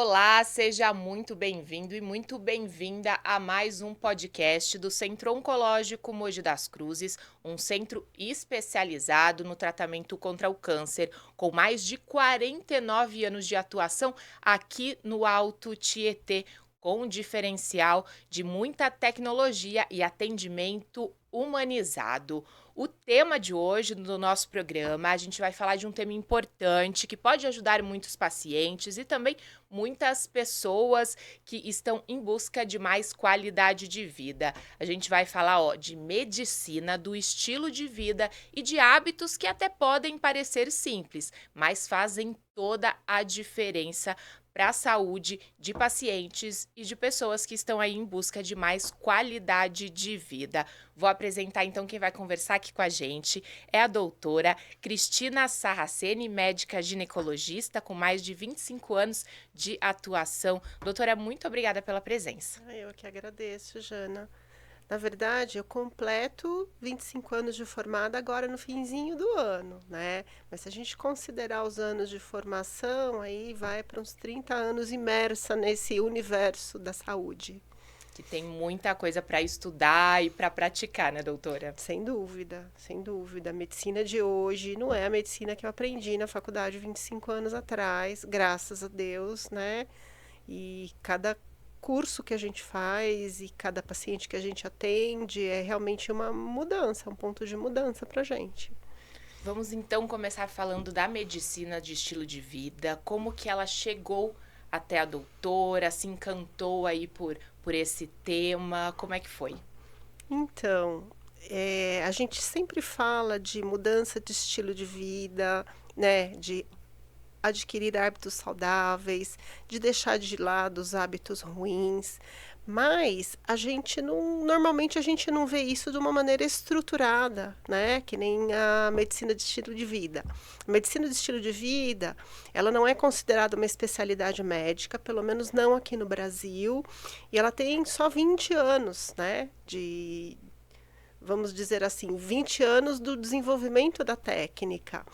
Olá, seja muito bem-vindo e muito bem-vinda a mais um podcast do Centro Oncológico Mogi das Cruzes, um centro especializado no tratamento contra o câncer, com mais de 49 anos de atuação aqui no Alto Tietê, com um diferencial de muita tecnologia e atendimento humanizado. O tema de hoje do nosso programa, a gente vai falar de um tema importante que pode ajudar muitos pacientes e também muitas pessoas que estão em busca de mais qualidade de vida. A gente vai falar, de medicina, do estilo de vida e de hábitos que até podem parecer simples, mas fazem toda a diferença para a saúde de pacientes e de pessoas que estão aí em busca de mais qualidade de vida. Vou apresentar então quem vai conversar aqui com a gente. É a doutora Cristina Sarraceni, médica ginecologista com mais de 25 anos de atuação. Doutora, muito obrigada pela presença. Eu que agradeço, Jana. Na verdade, eu completo 25 anos de formada agora no finzinho do ano, né? Mas se a gente considerar os anos de formação, aí vai para uns 30 anos imersa nesse universo da saúde. Que tem muita coisa para estudar e para praticar, né, doutora? Sem dúvida, sem dúvida. A medicina de hoje não é a medicina que eu aprendi na faculdade 25 anos atrás, graças a Deus, né? E cada curso que a gente faz e cada paciente que a gente atende é realmente uma mudança, um ponto de mudança para a gente. Vamos então começar falando da medicina de estilo de vida, como que ela chegou até a doutora, se encantou aí por esse tema, como é que foi? Então, a gente sempre fala de mudança de estilo de vida, né? De adquirir hábitos saudáveis, de deixar de lado os hábitos ruins, mas normalmente a gente não vê isso de uma maneira estruturada, né? Que nem a medicina de estilo de vida. A medicina de estilo de vida, ela não é considerada uma especialidade médica, pelo menos não aqui no Brasil, e ela tem só 20 anos, né? Vamos dizer assim, 20 anos do desenvolvimento da técnica.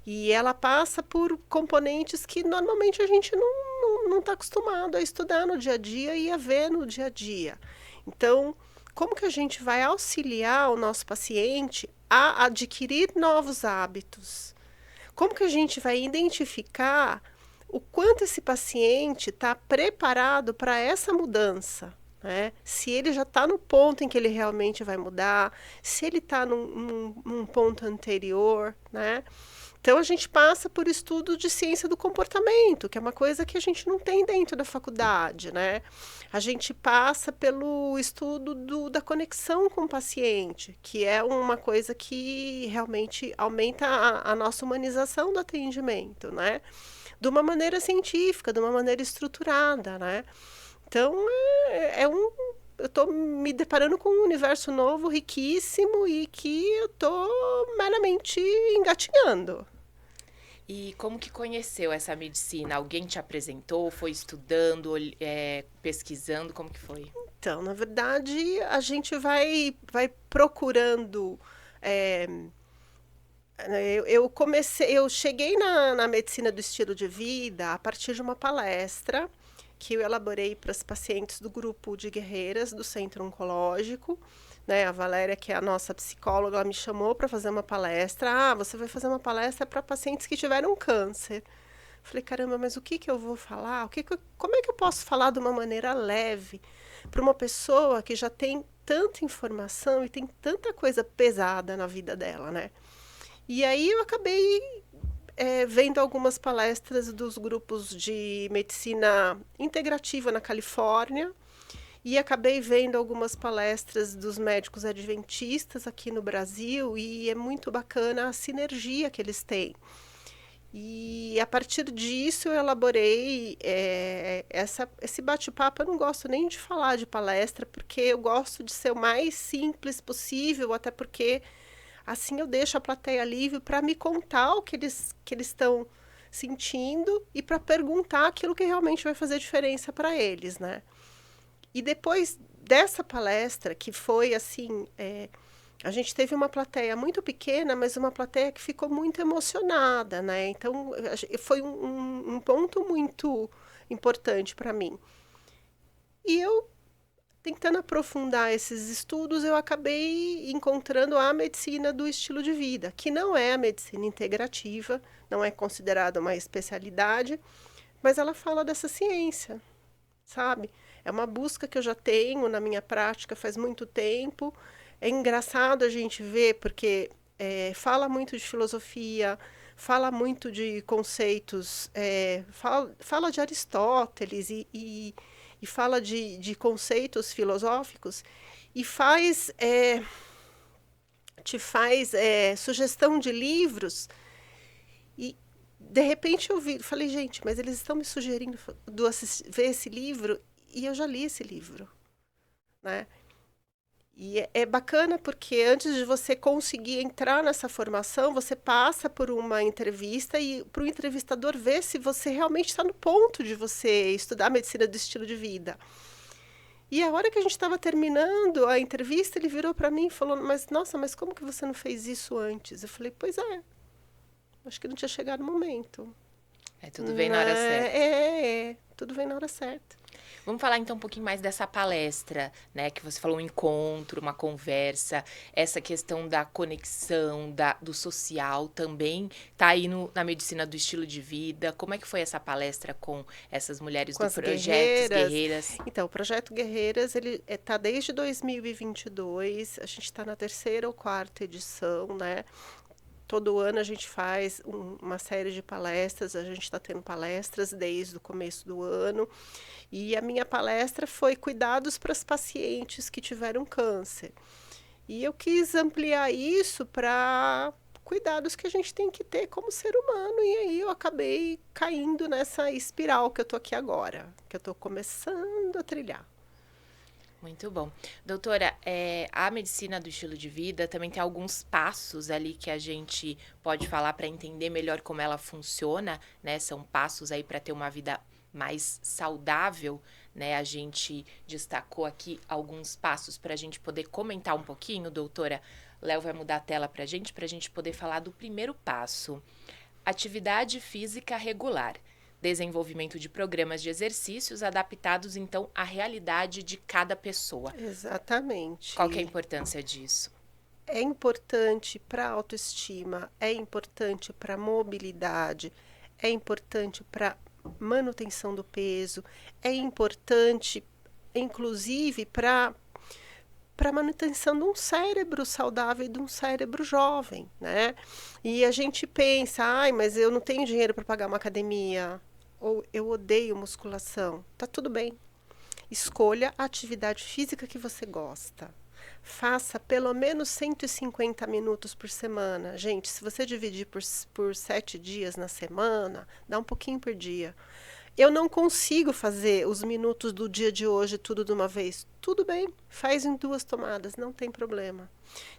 E ela passa por componentes que normalmente a gente não está acostumado a estudar no dia a dia e a ver no dia a dia. Então, como que a gente vai auxiliar o nosso paciente a adquirir novos hábitos? Como que a gente vai identificar o quanto esse paciente está preparado para essa mudança? Né? Se ele já está no ponto em que ele realmente vai mudar, se ele está num ponto anterior, né? Então, a gente passa por estudo de ciência do comportamento, que é uma coisa que a gente não tem dentro da faculdade, né? A gente passa pelo estudo da conexão com o paciente, que é uma coisa que realmente aumenta a nossa humanização do atendimento, né? De uma maneira científica, de uma maneira estruturada, né? Então, eu estou me deparando com um universo novo, riquíssimo e que eu estou meramente engatinhando. E como que conheceu essa medicina? Alguém te apresentou, foi estudando, pesquisando, como que foi? Então, na verdade, a gente vai procurando. é, eu cheguei na medicina do estilo de vida a partir de uma palestra que eu elaborei para as pacientes do grupo de guerreiras do Centro Oncológico. Né, a Valéria, que é a nossa psicóloga, ela me chamou para fazer uma palestra. Ah, você vai fazer uma palestra para pacientes que tiveram câncer. Falei, caramba, mas o que que eu vou falar? Como é que eu posso falar de uma maneira leve para uma pessoa que já tem tanta informação e tem tanta coisa pesada na vida dela, né? E aí eu acabei vendo algumas palestras dos grupos de medicina integrativa na Califórnia e acabei vendo algumas palestras dos médicos adventistas aqui no Brasil e é muito bacana a sinergia que eles têm. E a partir disso eu elaborei esse bate-papo. Eu não gosto nem de falar de palestra, porque eu gosto de ser o mais simples possível, até porque assim eu deixo a plateia livre para me contar o que eles estão sentindo e para perguntar aquilo que realmente vai fazer diferença para eles, né? E depois dessa palestra, que foi assim, a gente teve uma plateia muito pequena, mas uma plateia que ficou muito emocionada, né? Então, foi um ponto muito importante para mim. E eu, tentando aprofundar esses estudos, eu acabei encontrando a medicina do estilo de vida, que não é a medicina integrativa, não é considerada uma especialidade, mas ela fala dessa ciência, sabe? É uma busca que eu já tenho na minha prática faz muito tempo. É engraçado a gente ver, porque fala muito de filosofia, fala muito de conceitos, fala de Aristóteles e fala de conceitos filosóficos e te faz sugestão de livros. E, de repente, falei, gente, mas eles estão me sugerindo ver esse livro e eu já li esse livro, né? E é bacana porque antes de você conseguir entrar nessa formação, você passa por uma entrevista e para o entrevistador ver se você realmente está no ponto de você estudar medicina do estilo de vida. E a hora que a gente estava terminando a entrevista, ele virou para mim e falou, mas nossa, mas como que você não fez isso antes? Eu falei, pois é, acho que não tinha chegado o momento. Tudo vem na hora certa. Tudo vem na hora certa. Vamos falar então um pouquinho mais dessa palestra, né? Que você falou um encontro, uma conversa, essa questão da conexão, do social também tá aí na medicina do estilo de vida. Como é que foi essa palestra com essas mulheres do projeto Guerreiras? Então, o Projeto Guerreiras, ele tá desde 2022, a gente está na 3ª ou 4ª edição, né? Todo ano a gente faz uma série de palestras, a gente está tendo palestras desde o começo do ano. E a minha palestra foi Cuidados para as pacientes que tiveram câncer. E eu quis ampliar isso para cuidados que a gente tem que ter como ser humano. E aí eu acabei caindo nessa espiral que eu estou aqui agora, que eu estou começando a trilhar. Muito bom. Doutora, a medicina do estilo de vida também tem alguns passos ali que a gente pode falar para entender melhor como ela funciona, né? São passos aí para ter uma vida mais saudável, né? A gente destacou aqui alguns passos para a gente poder comentar um pouquinho, doutora. Léo vai mudar a tela para a gente poder falar do primeiro passo. Atividade física regular. Desenvolvimento de programas de exercícios adaptados, então, à realidade de cada pessoa. Exatamente. Qual que é a importância disso? É importante para a autoestima, é importante para a mobilidade, é importante para manutenção do peso, é importante, inclusive, para a manutenção de um cérebro saudável e de um cérebro jovem, né? E a gente pensa, mas eu não tenho dinheiro para pagar uma academia, ou eu odeio musculação. Tá tudo bem. Escolha a atividade física que você gosta. Faça pelo menos 150 minutos por semana. Gente, se você dividir por 7 dias na semana, dá um pouquinho por dia. Eu não consigo fazer os minutos do dia de hoje tudo de uma vez. Tudo bem, faz em 2 tomadas, não tem problema.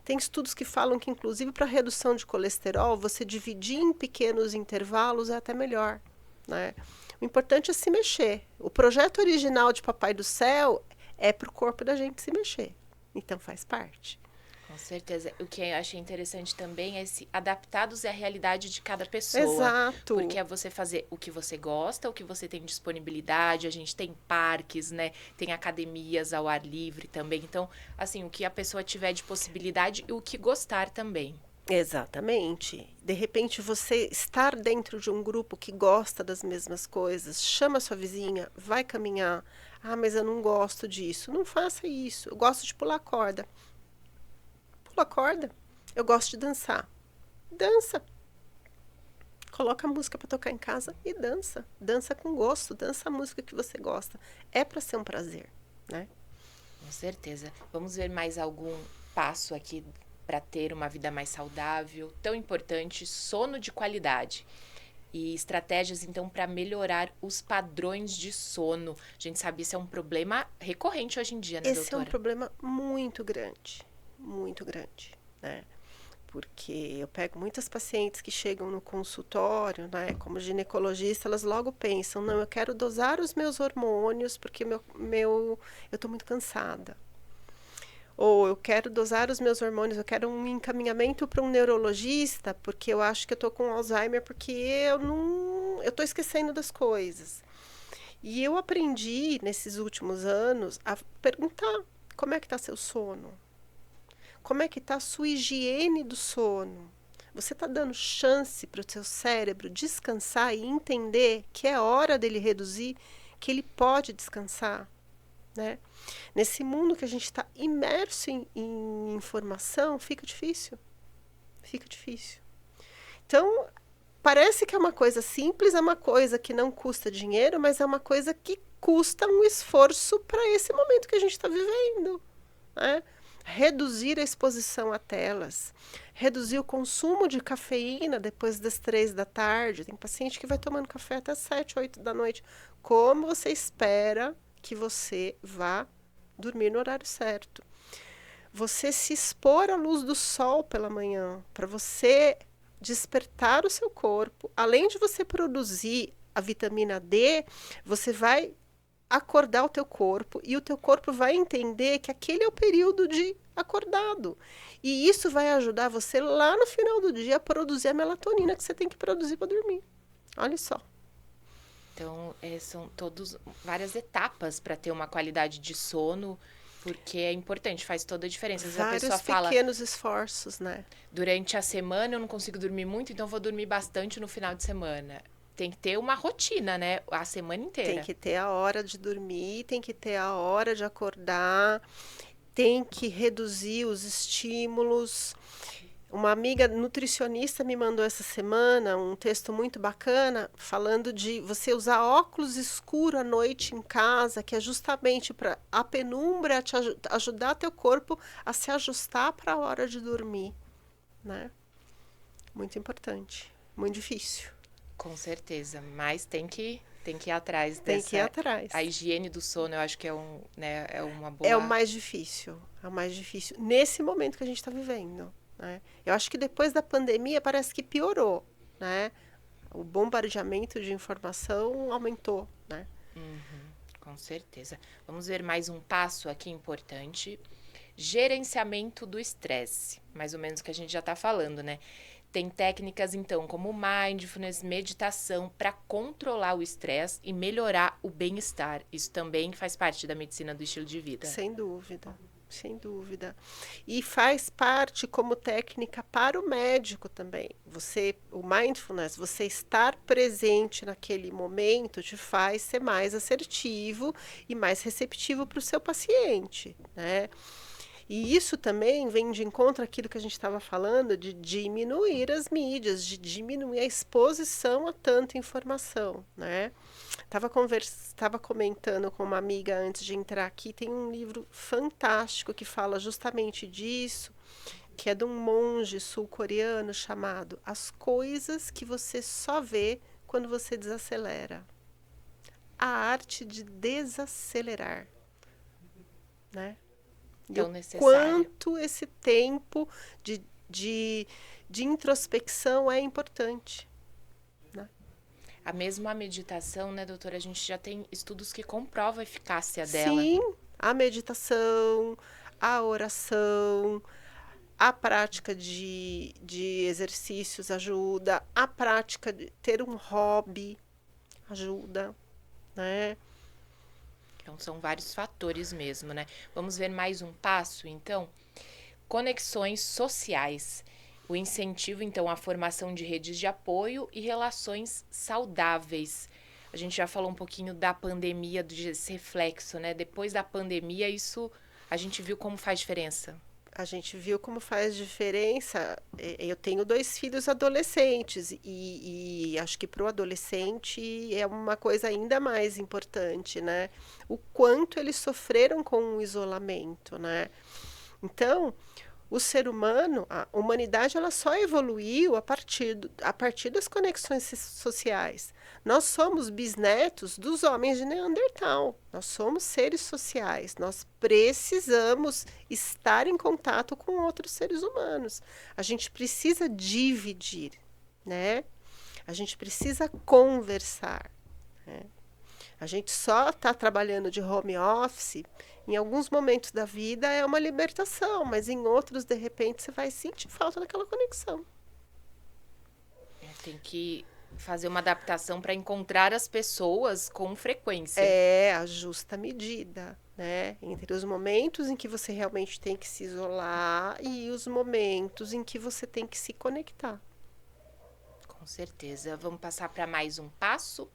Tem estudos que falam que, inclusive, para redução de colesterol, você dividir em pequenos intervalos é até melhor, né? O importante é se mexer. O projeto original de Papai do Céu é para o corpo da gente se mexer. Então, faz parte. Com certeza. O que eu achei interessante também é adaptados à realidade de cada pessoa. Exato. Porque é você fazer o que você gosta, o que você tem disponibilidade. A gente tem parques, né? Tem academias ao ar livre também. Então, assim, o que a pessoa tiver de possibilidade e o que gostar também. Exatamente. De repente, você estar dentro de um grupo que gosta das mesmas coisas, chama sua vizinha, vai caminhar. Mas eu não gosto disso. Não faça isso. Eu gosto de pular corda. Pula corda. Eu gosto de dançar. Dança. Coloca a música para tocar em casa e dança. Dança com gosto. Dança a música que você gosta. É para ser um prazer, né? Com certeza. Vamos ver mais algum passo aqui para ter uma vida mais saudável. Tão importante, sono de qualidade. E estratégias, então, para melhorar os padrões de sono. A gente sabe que isso é um problema recorrente hoje em dia, né, doutora? Esse é um problema muito grande, né? Porque eu pego muitas pacientes que chegam no consultório, né? Como ginecologista, elas logo pensam, não, eu quero dosar os meus hormônios porque eu estou muito cansada. Ou eu quero dosar os meus hormônios, eu quero um encaminhamento para um neurologista, porque eu acho que eu estou com Alzheimer, porque eu estou esquecendo das coisas. E eu aprendi, nesses últimos anos, a perguntar como é que está seu sono? Como é que está a sua higiene do sono? Você está dando chance para o seu cérebro descansar e entender que é hora dele reduzir, que ele pode descansar, né? Nesse mundo que a gente está imerso em informação, fica difícil. Fica difícil. Então, parece que é uma coisa simples, é uma coisa que não custa dinheiro, mas é uma coisa que custa um esforço para esse momento que a gente está vivendo, né? Reduzir a exposição a telas, reduzir o consumo de cafeína depois das 3 da tarde. Tem paciente que vai tomando café até 7, 8 da noite. Como você espera que você vá dormir no horário certo? Você se expor à luz do sol pela manhã, para você despertar o seu corpo. Além de você produzir a vitamina D, você vai acordar o teu corpo e o teu corpo vai entender que aquele é o período de acordado. E isso vai ajudar você lá no final do dia a produzir a melatonina que você tem que produzir para dormir. Olha só. Então, são todos várias etapas para ter uma qualidade de sono, porque é importante, faz toda a diferença. Às vezes a pessoa Vários fala, pequenos esforços, né? durante a semana eu não consigo dormir muito, então vou dormir bastante no final de semana. Tem que ter uma rotina, né? A semana inteira. Tem que ter a hora de dormir, tem que ter a hora de acordar, tem que reduzir os estímulos. Uma amiga nutricionista me mandou essa semana um texto muito bacana falando de você usar óculos escuros à noite em casa, que é justamente para a penumbra te ajudar teu corpo a se ajustar para a hora de dormir, né? Muito importante, muito difícil. Com certeza, mas tem que ir atrás Tem que ir dessa. atrás. A higiene do sono, eu acho que é uma É o boa. mais difícil, é o mais difícil nesse momento que a gente está vivendo, né? Eu acho que depois da pandemia parece que piorou, né? O bombardeamento de informação aumentou, né? Com certeza. Vamos ver mais um passo aqui importante. Gerenciamento do estresse. Mais ou menos o que a gente já está falando, né? Tem técnicas, então, como mindfulness, meditação, para controlar o estresse e melhorar o bem-estar. Isso também faz parte da medicina do estilo de vida. Sem dúvida, sem dúvida. E faz parte como técnica para o médico também. O mindfulness, você estar presente naquele momento te faz ser mais assertivo e mais receptivo para o seu paciente, né? E isso também vem de encontro àquilo que a gente estava falando de diminuir as mídias, de diminuir a exposição a tanta informação, né? Estava comentando com uma amiga antes de entrar aqui, tem um livro fantástico que fala justamente disso, que é de um monge sul-coreano chamado As Coisas que Você Só Vê Quando Você Desacelera. A arte de desacelerar, né? Tão E o necessário. quanto esse tempo de, de introspecção é importante. Né? A mesma meditação, né, doutora? A gente já tem estudos que comprovam a eficácia dela. Sim, a meditação, a oração, a prática de exercícios ajuda, a prática de ter um hobby ajuda, né? Então, são vários fatores mesmo, né? Vamos ver mais um passo, então. Conexões sociais. O incentivo, então, à formação de redes de apoio e relações saudáveis. A gente já falou um pouquinho da pandemia, desse reflexo, né? Depois da pandemia, isso a gente viu como faz diferença. A gente viu como faz diferença. Eu tenho 2 filhos adolescentes e acho que para o adolescente é uma coisa ainda mais importante, né? O quanto eles sofreram com o isolamento, né? Então, o ser humano, a humanidade, ela só evoluiu a partir das conexões sociais. Nós somos bisnetos dos homens de Neandertal. Nós somos seres sociais. Nós precisamos estar em contato com outros seres humanos. A gente precisa dividir, né? A gente precisa conversar, né? A gente só está trabalhando de home office. Em alguns momentos da vida é uma libertação, mas em outros, de repente, você vai sentir falta daquela conexão. Tem que Fazer uma adaptação para encontrar as pessoas com frequência. É a justa medida, né? Entre os momentos em que você realmente tem que se isolar e os momentos em que você tem que se conectar. Com certeza. Vamos passar para mais um passo.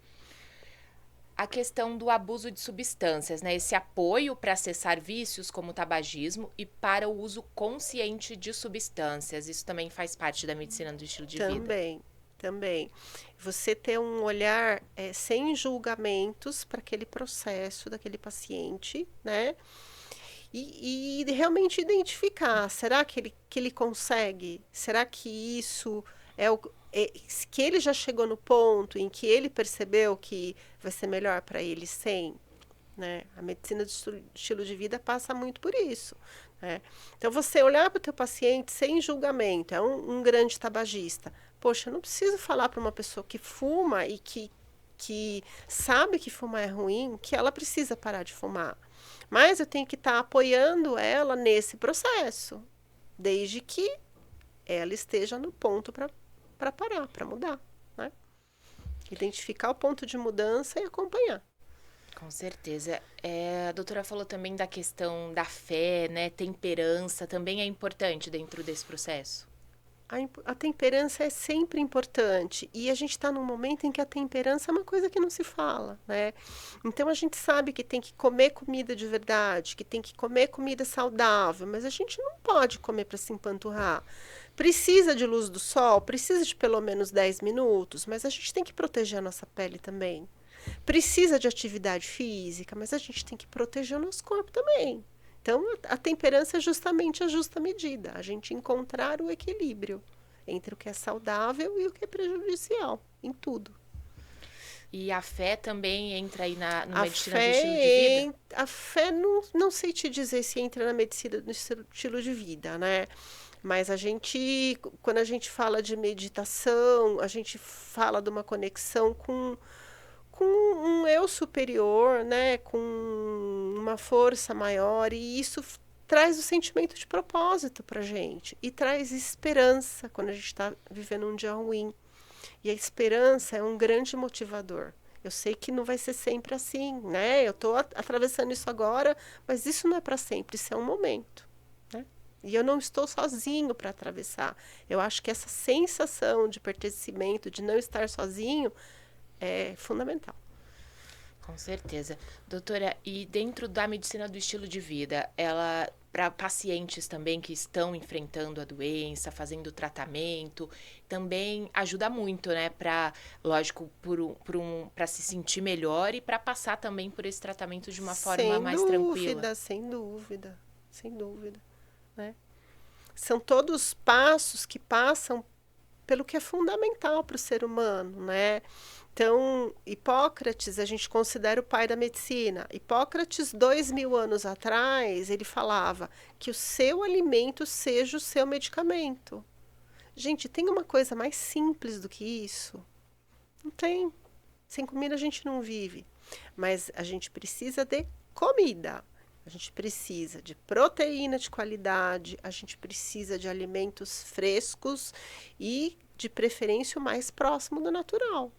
A questão do abuso de substâncias, né? Esse apoio para cessar vícios como o tabagismo e para o uso consciente de substâncias. Isso também faz parte da medicina do estilo de vida. Também. Você ter um olhar sem julgamentos para aquele processo daquele paciente, né? E realmente identificar, será que ele consegue? Será que isso é o que ele já chegou no ponto em que ele percebeu que vai ser melhor para ele sem, né? A medicina do estilo de vida passa muito por isso, né? Então você olhar para o teu paciente sem julgamento, é um grande tabagista. Poxa, eu não preciso falar para uma pessoa que fuma e que sabe que fumar é ruim, que ela precisa parar de fumar. Mas eu tenho que estar apoiando ela nesse processo, desde que ela esteja no ponto para parar, para mudar, né? Identificar o ponto de mudança e acompanhar. Com certeza. A doutora falou também da questão da fé, né? Temperança também é importante dentro desse processo. A temperança é sempre importante e a gente está num momento em que a temperança é uma coisa que não se fala, né? Então a gente sabe que tem que comer comida de verdade, que tem que comer comida saudável, mas a gente não pode comer para se empanturrar. Precisa de luz do sol, precisa de pelo menos 10 minutos, mas a gente tem que proteger a nossa pele também. Precisa de atividade física, mas a gente tem que proteger o nosso corpo também. Então, a temperança é justamente a justa medida, a gente encontrar o equilíbrio entre o que é saudável e o que é prejudicial, em tudo. E a fé também entra aí no A medicina do estilo de vida? a fé não sei te dizer se entra na medicina do estilo de vida, né? Mas quando a gente fala de meditação, a gente fala de uma conexão com um eu superior, né, com uma força maior, e isso traz o sentimento de propósito para a gente e traz esperança quando a gente está vivendo um dia ruim. E a esperança é um grande motivador. Eu sei que não vai ser sempre assim, né? Eu estou atravessando isso agora, mas isso não é para sempre, isso é um momento, né? E eu não estou sozinho para atravessar. Eu acho que essa sensação de pertencimento, de não estar sozinho, é fundamental. Com certeza. Doutora, e dentro da medicina do estilo de vida, ela, para pacientes também que estão enfrentando a doença, fazendo tratamento, também ajuda muito, né? Para, lógico, para se sentir melhor e para passar também por esse tratamento de uma forma Sem mais tranquila. dúvida, sem dúvida, sem dúvida, né? São todos passos que passam pelo que é fundamental para o ser humano, né? Então, Hipócrates, a gente considera o pai da medicina. Hipócrates, 2000 anos atrás, ele falava que o seu alimento seja o seu medicamento. Gente, tem uma coisa mais simples do que isso? Não tem. Sem comida a gente não vive. Mas a gente precisa de comida. A gente precisa de proteína de qualidade, a gente precisa de alimentos frescos e, de preferência, o mais próximo do natural,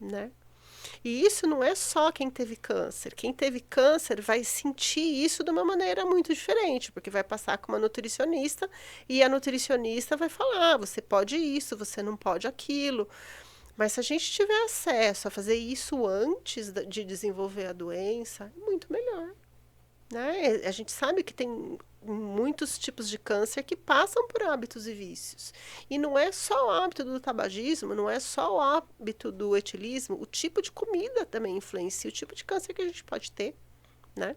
né? E isso não é só quem teve câncer. Quem teve câncer vai sentir isso de uma maneira muito diferente, porque vai passar com uma nutricionista e a nutricionista vai falar: você pode isso, você não pode aquilo. Mas se a gente tiver acesso a fazer isso antes de desenvolver a doença, é muito melhor, né? A gente sabe que tem muitos tipos de câncer que passam por hábitos e vícios. E não é só o hábito do tabagismo, não é só o hábito do etilismo, o tipo de comida também influencia o tipo de câncer que a gente pode ter, né?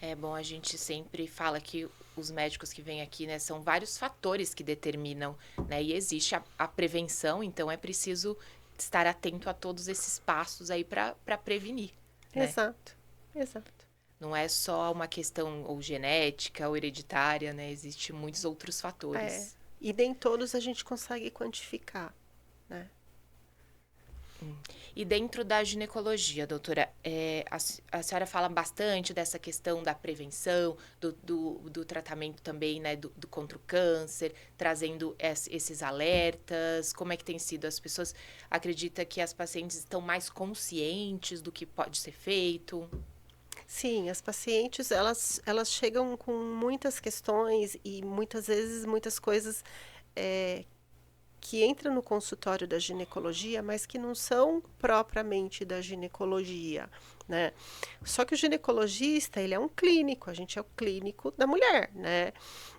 É bom, a gente sempre fala que os médicos que vêm aqui, né, são vários fatores que determinam, né? E existe a prevenção, então é preciso estar atento a todos esses passos aí para prevenir, né? Exato, exato. Não é só uma questão ou genética ou hereditária, né? Existem muitos outros É. fatores. E nem todos a gente consegue quantificar, né? E dentro da ginecologia, doutora, a senhora fala bastante dessa questão da prevenção, do tratamento também, né, contra o câncer, trazendo esses alertas. Como é que tem sido? As pessoas acreditam que as pacientes estão mais conscientes do que pode ser feito? Sim, as pacientes, elas chegam com muitas questões e muitas vezes muitas coisas eh, que entram no consultório da ginecologia, mas que não são propriamente da ginecologia, né? Só que o ginecologista, ele é um clínico, a gente é o clínico da mulher, né?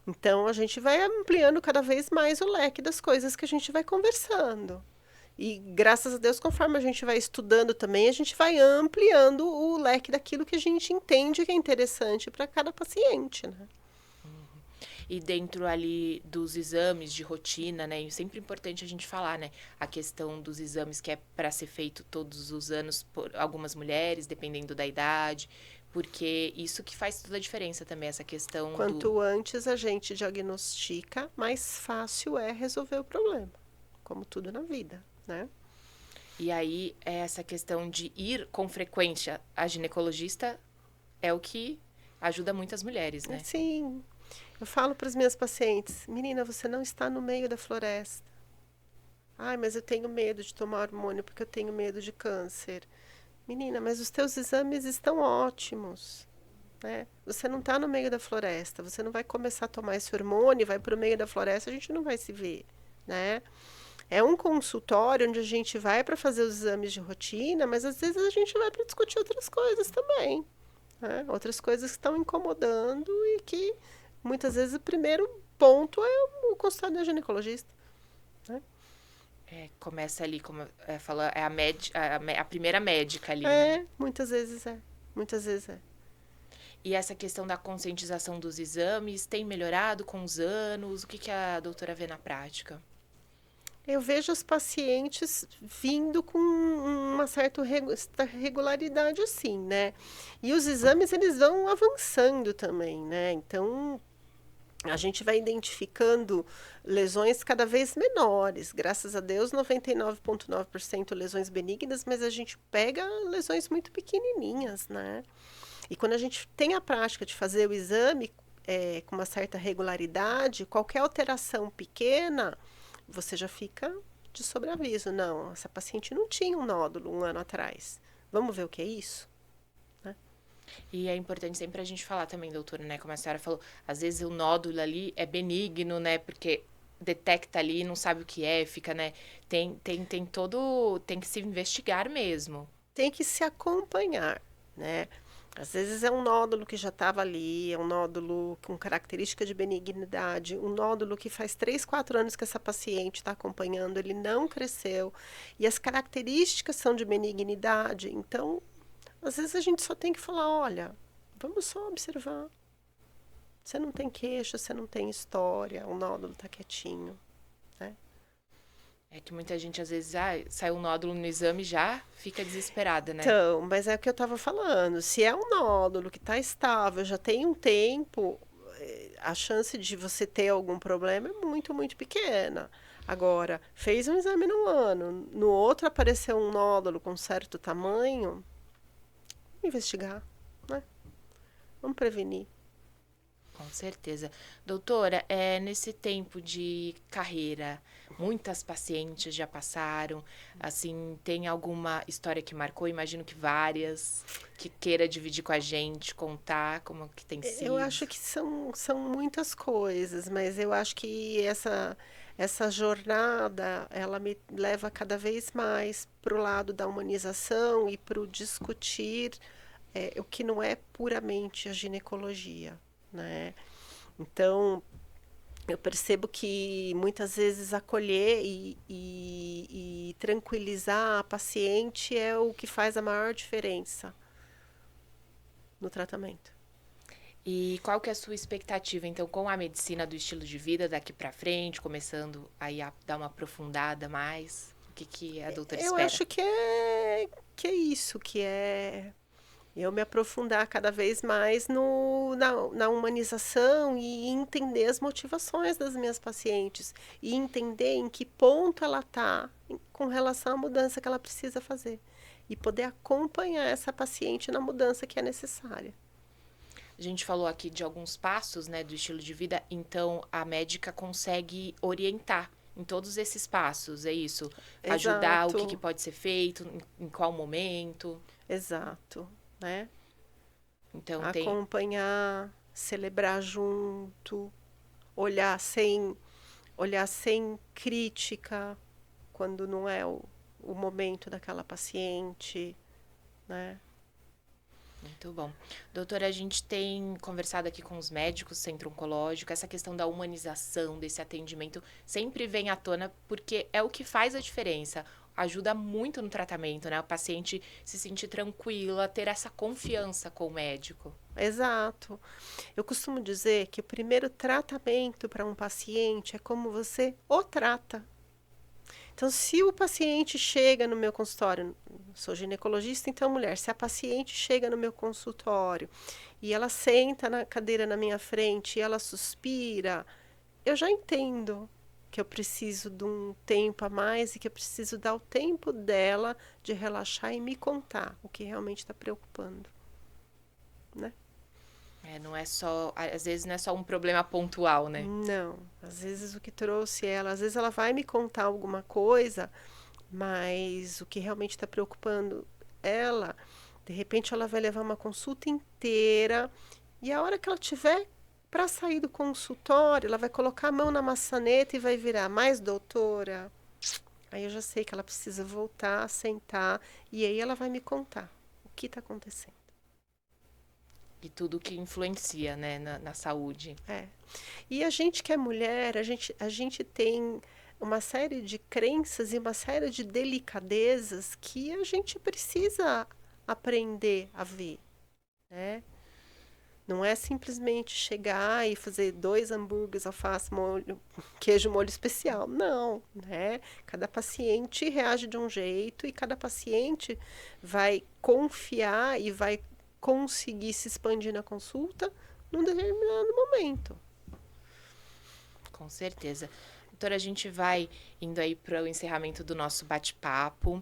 Então, a gente vai ampliando cada vez mais o leque das coisas que a gente vai conversando. E graças a Deus, conforme a gente vai estudando também, a gente vai ampliando o leque daquilo que a gente entende que é interessante para cada paciente, né? E dentro ali dos exames de rotina, né? E sempre importante a gente falar, né? A questão dos exames que é para ser feito todos os anos por algumas mulheres, dependendo da idade, porque isso que faz toda a diferença também, essa questão do. Quanto antes a gente diagnostica, mais fácil é resolver o problema, como tudo na vida, né? E aí, essa questão de ir com frequência a ginecologista é o que ajuda muitas mulheres, né? Sim, eu falo para as minhas pacientes, menina, você não está no meio da floresta. Ai, mas eu tenho medo de tomar hormônio porque eu tenho medo de câncer. Menina, mas os teus exames estão ótimos, né? Você não está no meio da floresta, você não vai começar a tomar esse hormônio, vai para o meio da floresta, a gente não vai se ver, né? É um consultório onde a gente vai para fazer os exames de rotina, mas às vezes a gente vai para discutir outras coisas também, né? Outras coisas que estão incomodando e que muitas vezes o primeiro ponto é o consultório da ginecologista, né? Começa ali, como fala, é a primeira médica ali, né? Muitas vezes é. Muitas vezes é. E essa questão da conscientização dos exames tem melhorado com os anos? O que a doutora vê na prática? Eu vejo os pacientes vindo com uma certa regularidade, assim, né? E os exames, eles vão avançando também, né? Então, a gente vai identificando lesões cada vez menores. Graças a Deus, 99,9% lesões benignas, mas a gente pega lesões muito pequenininhas, né? E quando a gente tem a prática de fazer o exame com uma certa regularidade, qualquer alteração pequena, você já fica de sobreaviso. Não, essa paciente não tinha um nódulo um ano atrás. Vamos ver o que é isso? E é importante sempre a gente falar também, doutora, né? Como a senhora falou, às vezes o nódulo ali é benigno, né? Porque detecta ali, não sabe o que é, fica, né? Tem todo. Tem que se investigar mesmo. Tem que se acompanhar, né? Às vezes é um nódulo que já estava ali, é um nódulo com característica de benignidade, um nódulo que faz 3, 4 anos que essa paciente está acompanhando, ele não cresceu, e as características são de benignidade, então, às vezes a gente só tem que falar, olha, vamos só observar. Você não tem queixa, você não tem história, o nódulo está quietinho, né? É que muita gente, às vezes, sai um nódulo no exame e já fica desesperada, né? Então, mas é o que eu estava falando. Se é um nódulo que está estável, já tem um tempo, a chance de você ter algum problema é muito, muito pequena. Agora, fez um exame no ano, no outro apareceu um nódulo com certo tamanho, investigar, né? Vamos prevenir. Com certeza. Doutora, nesse tempo de carreira, muitas pacientes já passaram, assim, tem alguma história que marcou? Imagino que várias, que queira dividir com a gente, contar como que tem sido. Eu acho que são muitas coisas, mas eu acho que essa jornada, ela me leva cada vez mais para o lado da humanização e para o discutir o que não é puramente a ginecologia, né? Então, eu percebo que muitas vezes acolher e tranquilizar a paciente é o que faz a maior diferença no tratamento. E qual que é a sua expectativa, então, com a medicina do estilo de vida daqui para frente, começando aí a dar uma aprofundada mais? O que a doutora Eu espera? acho que é isso, que é Eu me aprofundar cada vez mais na humanização e entender as motivações das minhas pacientes. E entender em que ponto ela está com relação à mudança que ela precisa fazer. E poder acompanhar essa paciente na mudança que é necessária. A gente falou aqui de alguns passos, né, do estilo de vida, então a médica consegue orientar em todos esses passos, é isso? Ajudar o Exato. que pode ser feito, em qual momento. Exato, né? Então tem... Acompanhar, celebrar junto, olhar sem crítica quando não é o momento daquela paciente, né? Muito bom. Doutora, a gente tem conversado aqui com os médicos do centro oncológico, essa questão da humanização desse atendimento sempre vem à tona porque é o que faz a diferença. Ajuda muito no tratamento, né? O paciente se sentir tranquila, ter essa confiança com o médico. Exato. Eu costumo dizer que o primeiro tratamento para um paciente é como você o trata. Então, se o paciente chega no meu consultório, sou ginecologista, então mulher, se a paciente chega no meu consultório e ela senta na cadeira na minha frente e ela suspira, eu já entendo que eu preciso de um tempo a mais e que eu preciso dar o tempo dela de relaxar e me contar o que realmente está preocupando, né? Não é só, às vezes não é só um problema pontual, né? Não, às vezes o que trouxe ela, às vezes ela vai me contar alguma coisa, mas o que realmente está preocupando ela, de repente ela vai levar uma consulta inteira e a hora que ela tiver para sair do consultório, ela vai colocar a mão na maçaneta e vai virar, mais doutora? Aí eu já sei que ela precisa voltar, sentar e aí ela vai me contar o que está acontecendo. E tudo que influencia, né, na saúde. É. E a gente que é mulher, a gente tem uma série de crenças e uma série de delicadezas que a gente precisa aprender a ver, né? Não é simplesmente chegar e fazer 2 hambúrgueres, alface, molho, queijo, molho especial. Não, né? Cada paciente reage de um jeito e cada paciente vai confiar e vai conseguir se expandir na consulta num determinado momento. Com certeza. Doutora, a gente vai indo aí para o encerramento do nosso bate-papo.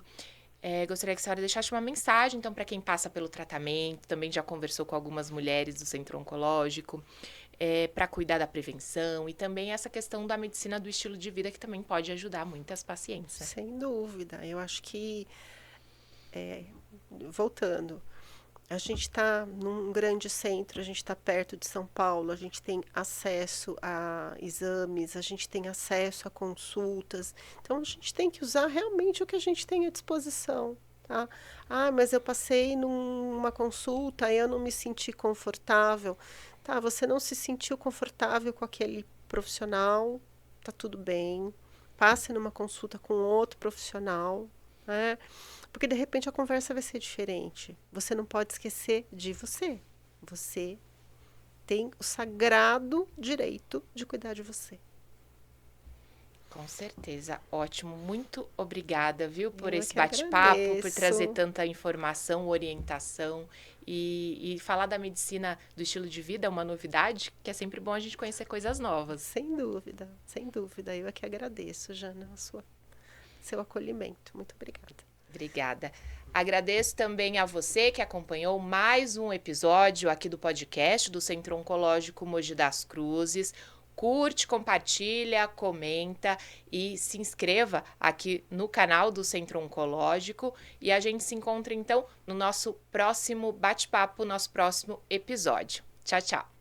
Gostaria que a senhora deixasse uma mensagem, então, para quem passa pelo tratamento, também já conversou com algumas mulheres do centro oncológico, para cuidar da prevenção e também essa questão da medicina do estilo de vida que também pode ajudar muitas pacientes. Né? Sem dúvida. Eu acho que, voltando, a gente está num grande centro, a gente está perto de São Paulo, a gente tem acesso a exames, a gente tem acesso a consultas. Então, a gente tem que usar realmente o que a gente tem à disposição. Tá? Ah, mas eu passei numa consulta e eu não me senti confortável. Tá, você não se sentiu confortável com aquele profissional, tá tudo bem. Passe numa consulta com outro profissional, né? Porque de repente a conversa vai ser diferente. Você não pode esquecer de você. Você tem o sagrado direito de cuidar de você. Com certeza, ótimo. Muito obrigada, viu, por Eu esse que bate-papo, por agradeço. trazer tanta informação, orientação e falar da medicina do estilo de vida é uma novidade, que é sempre bom a gente conhecer coisas novas. Sem dúvida, sem dúvida. Eu é que agradeço, Jana, seu acolhimento. Muito obrigada. Obrigada. Agradeço também a você que acompanhou mais um episódio aqui do podcast do Centro Oncológico Mogi das Cruzes. Curte, compartilha, comenta e se inscreva aqui no canal do Centro Oncológico. E a gente se encontra, então, no nosso próximo bate-papo, nosso próximo episódio. Tchau, tchau.